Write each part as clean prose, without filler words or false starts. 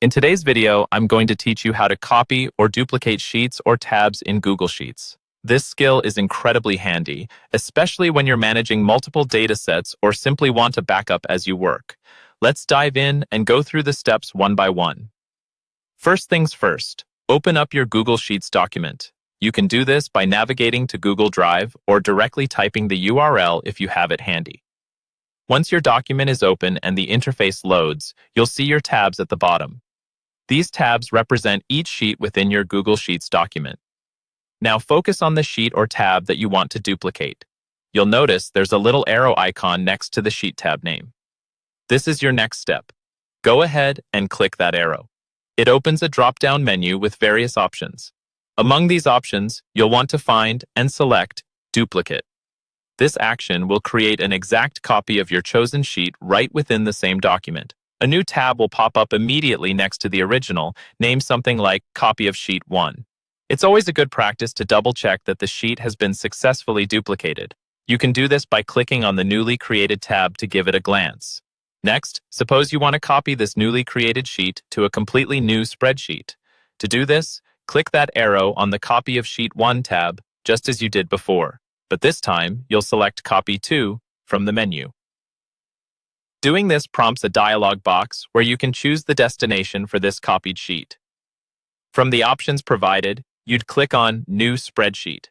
In today's video, I'm going to teach you how to copy or duplicate sheets or tabs in Google Sheets. This skill is incredibly handy, especially when you're managing multiple data sets or simply want to backup as you work. Let's dive in and go through the steps one by one. First things first, open up your Google Sheets document. You can do this by navigating to Google Drive or directly typing the URL if you have it handy. Once your document is open and the interface loads, you'll see your tabs at the bottom. These tabs represent each sheet within your Google Sheets document. Now focus on the sheet or tab that you want to duplicate. You'll notice there's a little arrow icon next to the sheet tab name. This is your next step. Go ahead and click that arrow. It opens a drop-down menu with various options. Among these options, you'll want to find and select Duplicate. This action will create an exact copy of your chosen sheet right within the same document. A new tab will pop up immediately next to the original, named something like Copy of Sheet 1. It's always a good practice to double-check that the sheet has been successfully duplicated. You can do this by clicking on the newly created tab to give it a glance. Next, suppose you want to copy this newly created sheet to a completely new spreadsheet. To do this, click that arrow on the Copy of Sheet 1 tab, just as you did before. But this time, you'll select Copy To from the menu. Doing this prompts a dialog box where you can choose the destination for this copied sheet. From the options provided, you'd click on New Spreadsheet.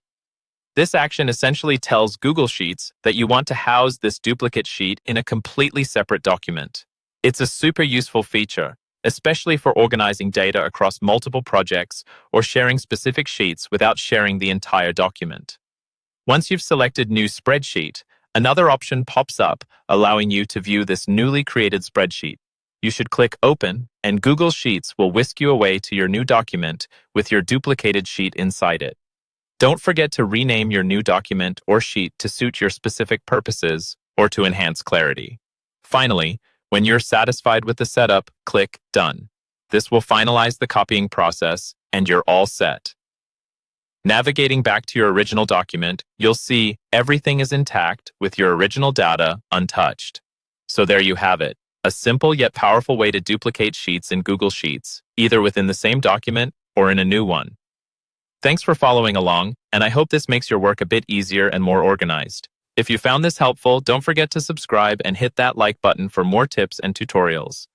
This action essentially tells Google Sheets that you want to house this duplicate sheet in a completely separate document. It's a super useful feature, especially for organizing data across multiple projects or sharing specific sheets without sharing the entire document. Once you've selected New Spreadsheet, another option pops up, allowing you to view this newly created spreadsheet. You should click Open, and Google Sheets will whisk you away to your new document with your duplicated sheet inside it. Don't forget to rename your new document or sheet to suit your specific purposes or to enhance clarity. Finally, when you're satisfied with the setup, click Done. This will finalize the copying process, and you're all set. Navigating back to your original document, you'll see everything is intact with your original data untouched. So there you have it, a simple yet powerful way to duplicate sheets in Google Sheets, either within the same document or in a new one. Thanks for following along, and I hope this makes your work a bit easier and more organized. If you found this helpful, don't forget to subscribe and hit that like button for more tips and tutorials.